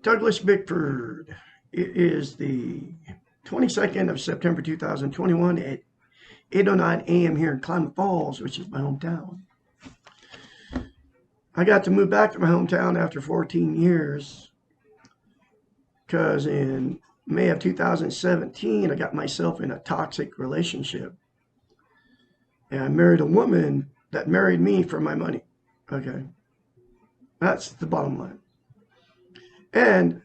Douglas Bickford. It is the 22nd of September 2021 at 8:09 a.m. here in Klamath Falls, which is my hometown. I got to move back to my hometown after 14 years because in May of 2017, I got myself in a toxic relationship. And I married a woman that married me for my money. Okay. That's the bottom line. And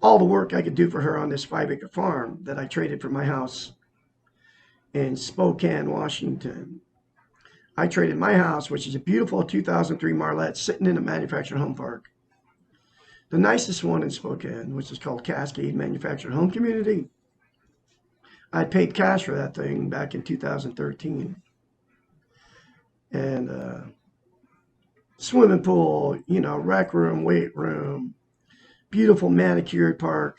all the work I could do for her on this 5-acre farm that I traded for my house in Spokane, Washington. I traded my house, which is a beautiful 2003 Marlette sitting in a manufactured home park. The nicest one in Spokane, which is called Cascade Manufactured Home Community. I paid cash for that thing back in 2013. And swimming pool, rec room, weight room, beautiful manicured park,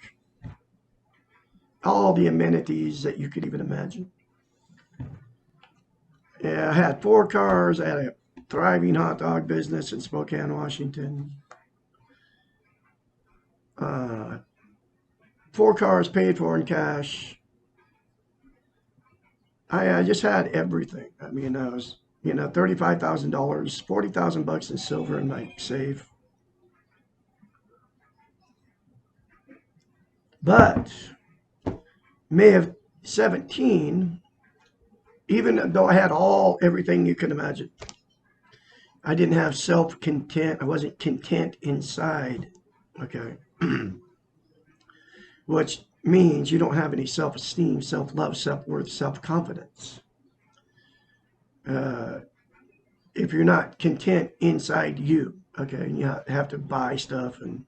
all the amenities that you could even imagine. Yeah, I had 4 cars. I had a thriving hot dog business in Spokane, Washington. 4 cars paid for in cash. I just had everything. I mean, I was, $35,000, $40,000 in silver in my safe. But May of 17, even though I had everything you can imagine, I didn't have self-content. I wasn't content inside. Okay. Which means you don't have any self-esteem, self-love, self-worth, self-confidence. If you're not content inside you, okay, and you have to buy stuff. And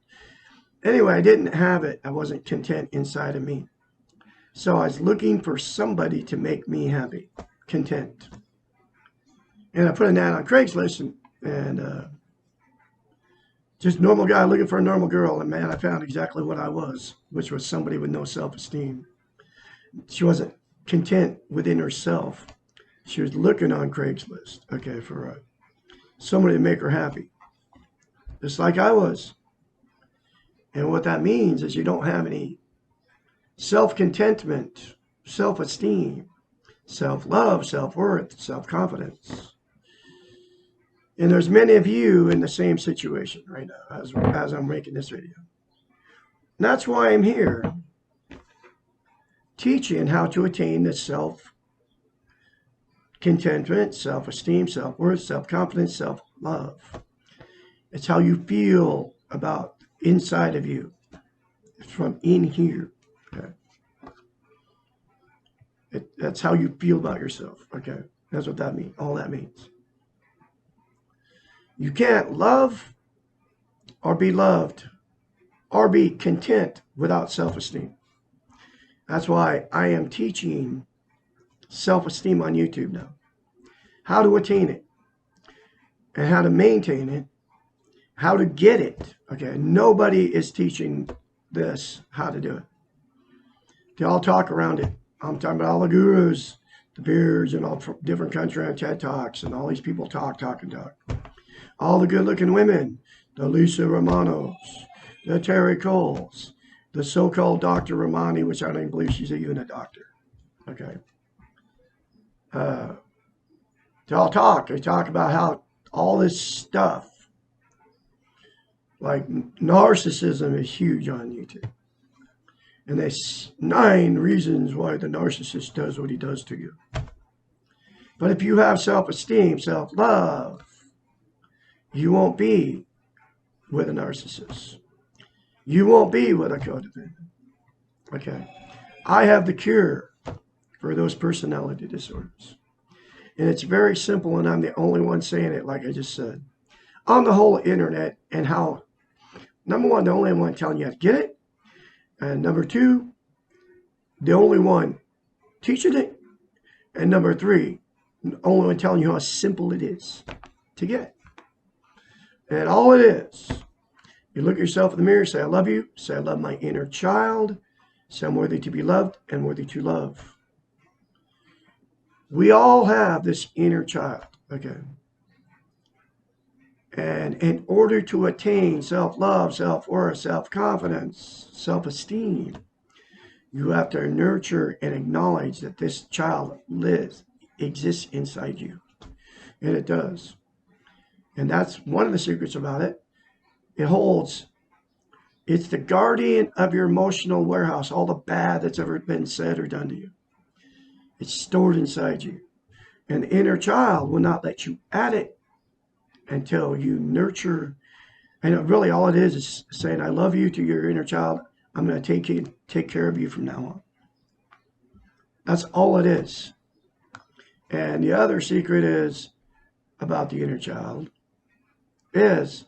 anyway, I didn't have it. I wasn't content inside of me. So I was looking for somebody to make me happy, content. And I put an ad on Craigslist and just normal guy looking for a normal girl. And man, I found exactly what I was, which was somebody with no self-esteem. She wasn't content within herself. She was looking on Craigslist, okay, for somebody to make her happy, just like I was. And what that means is you don't have any self-contentment, self-esteem, self-love, self-worth, self-confidence. And there's many of you in the same situation right now as I'm making this video. And that's why I'm here, teaching how to attain this self-contentment, self-esteem, self-worth, self-confidence, self-love. It's how you feel about inside of you. It's from in here. Okay. That's how you feel about yourself. Okay. That's what that means. All that means. You can't love or be loved or be content without self-esteem. That's why I am teaching self-esteem on YouTube now. How to attain it and how to maintain it, how to get it. Okay, nobody is teaching this, how to do it. They all talk around it. I'm talking about all the gurus, the peers, and all different countries on TED Talks, and all these people talk. All the good-looking women, the Lisa Romanos, the Terry Coles, the so-called Dr. Romani, which I don't even believe she's even a doctor. Okay. They all talk. They talk about how all this stuff, like narcissism, is huge on YouTube. And there's 9 reasons why the narcissist does what he does to you. But if you have self-esteem, self-love, you won't be with a narcissist. You won't be with a codependent. Okay. I have the cure for those personality disorders. And it's very simple, and I'm the only one saying it, like I just said. On the whole internet, and how, number one, the only one telling you how to get it. And number 2, the only one teaching it. And number 3, the only one telling you how simple it is to get. And all it is, you look at yourself in the mirror, say, I love you. Say, I love my inner child. Say, I'm worthy to be loved and worthy to love. We all have this inner child, okay? And in order to attain self-love, self-worth, self-confidence, self-esteem, you have to nurture and acknowledge that this child exists inside you. And it does. And that's one of the secrets about it. It's the guardian of your emotional warehouse, all the bad that's ever been said or done to you. It's stored inside you. And the inner child will not let you at it until you nurture. And really all it is saying, I love you to your inner child. I'm going to take care of you from now on. That's all it is. And the other secret is about the inner child is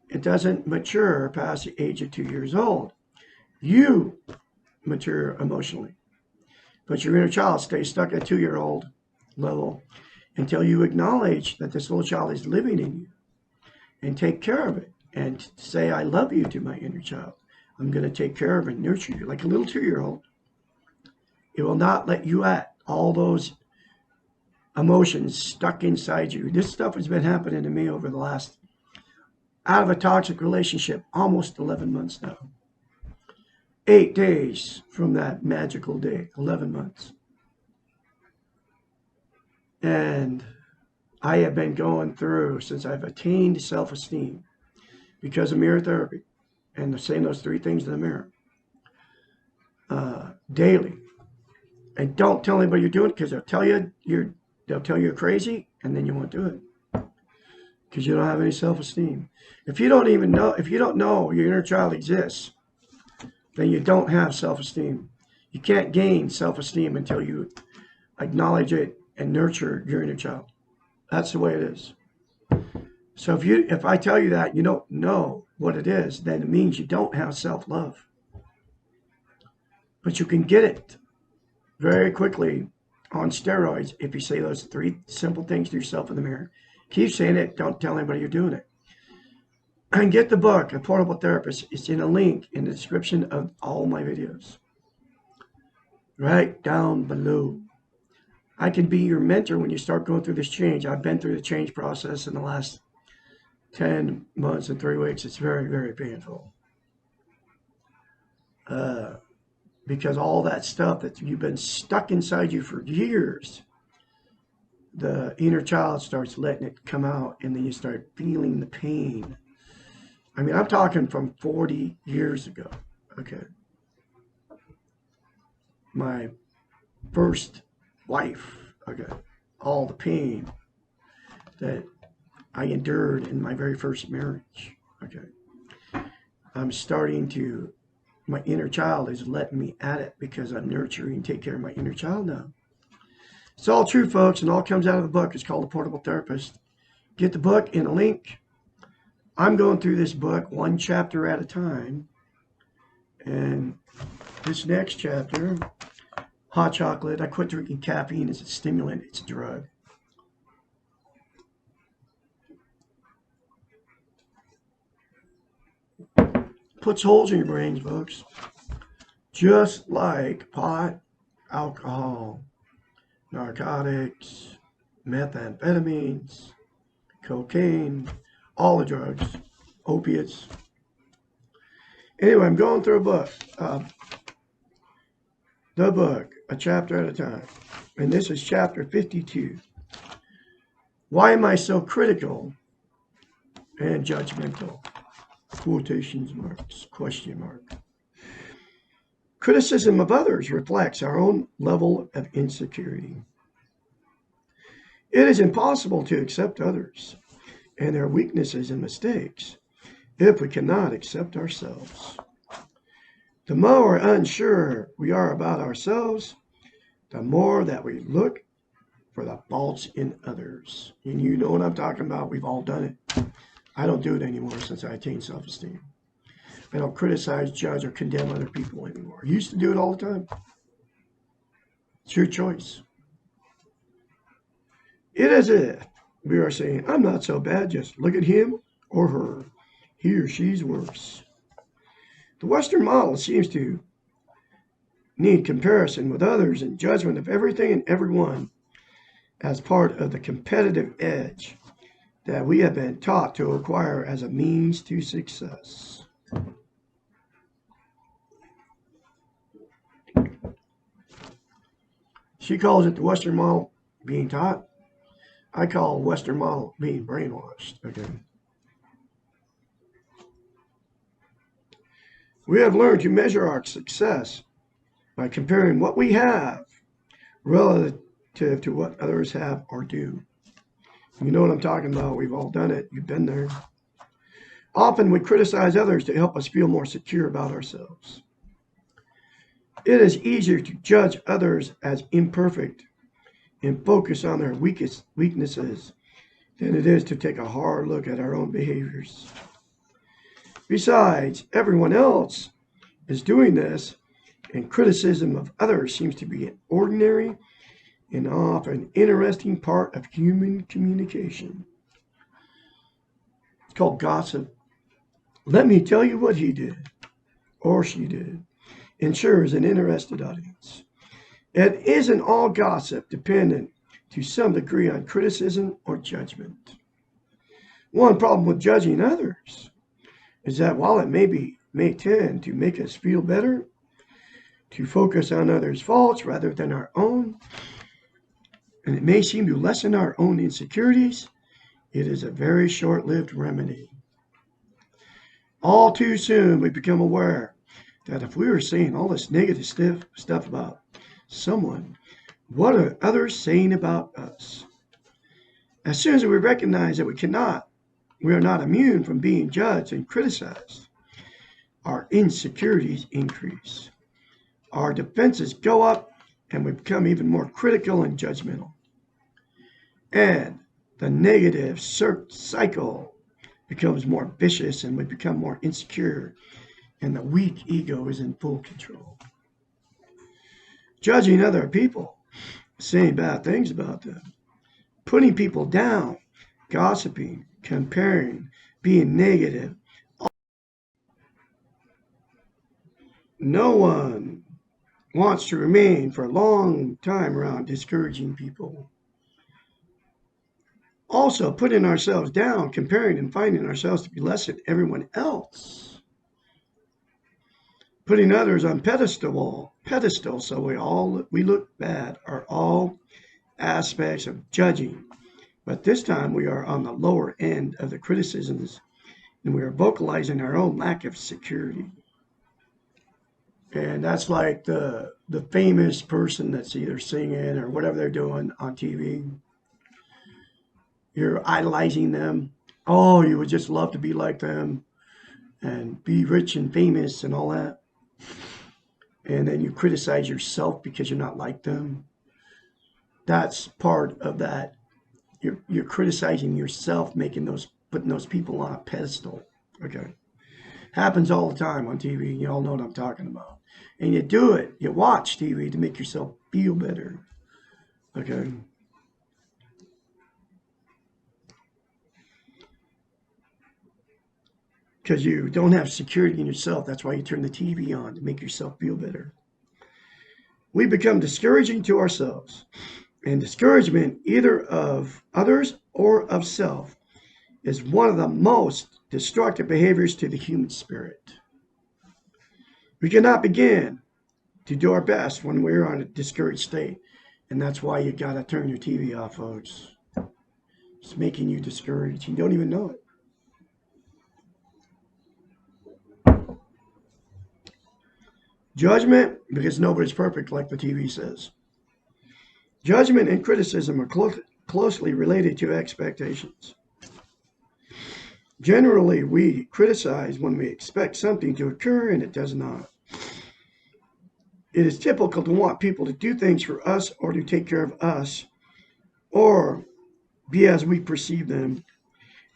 it doesn't mature past the age of 2 years old. You mature emotionally, but your inner child stays stuck at 2-year-old level until you acknowledge that this little child is living in you and take care of it and say, I love you to my inner child. I'm going to take care of and nurture you like a little 2-year-old. It will not let you at all those emotions stuck inside you. This stuff has been happening to me over the last, out of a toxic relationship, almost 11 months now. 8 days from that magical day, 11 months. And I have been going through, since I've attained self-esteem, because of mirror therapy, and saying those 3 things in the mirror, daily. And don't tell anybody you're doing it, because they'll tell you you're crazy, and then you won't do it. Because you don't have any self-esteem. If you don't know your inner child exists, then you don't have self-esteem. You can't gain self-esteem until you acknowledge it and nurture your inner child. That's the way it is. So if I tell you that you don't know what it is, then it means you don't have self-love. But you can get it very quickly on steroids if you say those 3 simple things to yourself in the mirror. Keep saying it. Don't tell anybody you're doing it. And get the book, A Portable Therapist. It's in a link in the description of all my videos. Right down below. I can be your mentor when you start going through this change. I've been through the change process in the last 10 months and 3 weeks. It's very, very painful. Because all that stuff that you've been stuck inside you for years, the inner child starts letting it come out, and then you start feeling the pain. I mean, I'm talking from 40 years ago. Okay. My first wife. Okay. All the pain that I endured in my very first marriage. Okay. I'm starting to, my inner child is letting me at it because I'm nurturing and take care of my inner child now. It's all true, folks, and all comes out of the book. It's called The Portable Therapist. Get the book in a link. I'm going through this book 1 chapter at a time. And this next chapter, hot chocolate. I quit drinking caffeine. It's a stimulant. It's a drug. Puts holes in your brains, folks. Just like pot, alcohol, narcotics, methamphetamines, cocaine, all the drugs, opiates. Anyway, I'm going through a book. The book, a chapter at a time. And this is chapter 52. Why am I so critical and judgmental? Quotations marks, question mark. Criticism of others reflects our own level of insecurity. It is impossible to accept others and their weaknesses and mistakes if we cannot accept ourselves. The more unsure we are about ourselves, the more that we look for the faults in others. And you know what I'm talking about. We've all done it. I don't do it anymore since I attained self-esteem. I don't criticize, judge, or condemn other people anymore. I used to do it all the time. It's your choice. It is if we are saying, I'm not so bad, just look at him or her. He or she's worse. The Western model seems to need comparison with others and judgment of everything and everyone as part of the competitive edge that we have been taught to acquire as a means to success. She calls it the Western model being taught. I call Western model being brainwashed. Okay. We have learned to measure our success by comparing what we have relative to what others have or do. You know what I'm talking about. We've all done it. You've been there. Often we criticize others to help us feel more secure about ourselves. It is easier to judge others as imperfect and focus on their weaknesses than it is to take a hard look at our own behaviors. Besides, everyone else is doing this, and criticism of others seems to be an ordinary and often interesting part of human communication. It's called gossip. Let me tell you what he did or she did. Ensures an interested audience. It isn't all gossip dependent to some degree on criticism or judgment. One problem with judging others is that while it may tend to make us feel better, to focus on others' faults rather than our own, and it may seem to lessen our own insecurities, it is a very short-lived remedy. All too soon we become aware that if we were saying all this negative stuff about someone, what are others saying about us? As soon as we recognize that we are not immune from being judged and criticized, our insecurities increase. Our defenses go up and we become even more critical and judgmental. And the negative cycle becomes more vicious and we become more insecure and the weak ego is in full control. Judging other people, saying bad things about them, putting people down, gossiping, comparing, being negative. No one wants to remain for a long time around discouraging people. Also, putting ourselves down, comparing and finding ourselves to be less than everyone else. Putting others on pedestal so we look bad are all aspects of judging. But this time we are on the lower end of the criticisms and we are vocalizing our own lack of security. And that's like the famous person that's either singing or whatever they're doing on TV. You're idolizing them. Oh, you would just love to be like them and be rich and famous and all that. And then you criticize yourself because you're not like them. That's part of that. You're criticizing yourself, putting those people on a pedestal. Okay. Happens all the time on TV. You all know what I'm talking about. And you do it. You watch TV to make yourself feel better. Okay. Because you don't have security in yourself. That's why you turn the TV on, to make yourself feel better. We become discouraging to ourselves. And discouragement, either of others or of self, is one of the most destructive behaviors to the human spirit. We cannot begin to do our best when we're on a discouraged state. And that's why you got to turn your TV off, folks. It's making you discouraged. You don't even know it. Judgment, because nobody's perfect, like the TV says. Judgment and criticism are closely related to expectations. Generally, we criticize when we expect something to occur and it does not. It is typical to want people to do things for us or to take care of us or be as we perceive them.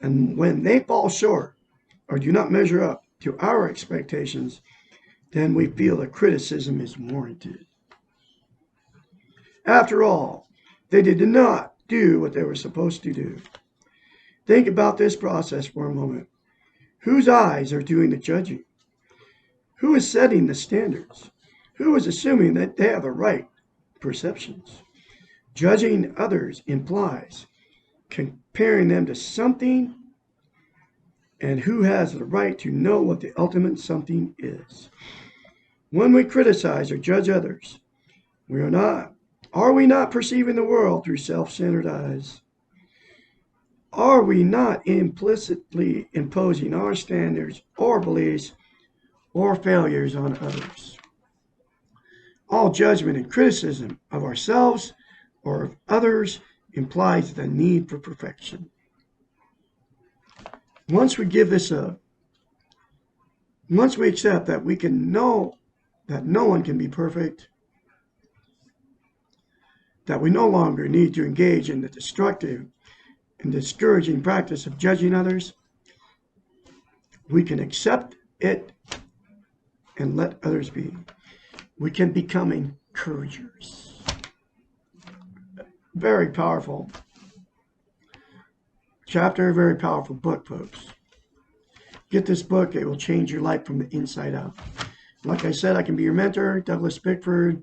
And when they fall short or do not measure up to our expectations, then we feel that criticism is warranted. After all, they did not do what they were supposed to do. Think about this process for a moment. Whose eyes are doing the judging? Who is setting the standards? Who is assuming that they have the right perceptions? Judging others implies comparing them to something, and who has the right to know what the ultimate something is. When we criticize or judge others, are we not perceiving the world through self-centered eyes? Are we not implicitly imposing our standards or beliefs or failures on others? All judgment and criticism of ourselves or of others implies the need for perfection. Once we accept that we can know that no one can be perfect, that we no longer need to engage in the destructive and discouraging practice of judging others, we can accept it and let others be. We can become encouragers. Very powerful chapter, very powerful book, folks. Get this book. It will change your life from the inside out. Like I said, I can be your mentor, Douglas Bickford,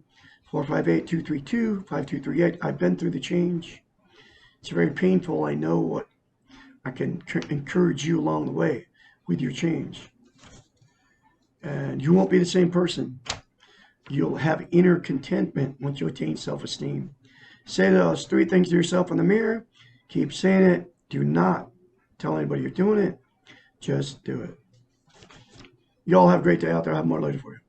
458-232-5238. I've been through the change. It's very painful. I know what I can encourage you along the way with your change. And you won't be the same person. You'll have inner contentment once you attain self-esteem. Say those 3 things to yourself in the mirror. Keep saying it. Do not tell anybody you're doing it. Just do it. You all have a great day out there. I have more later for you.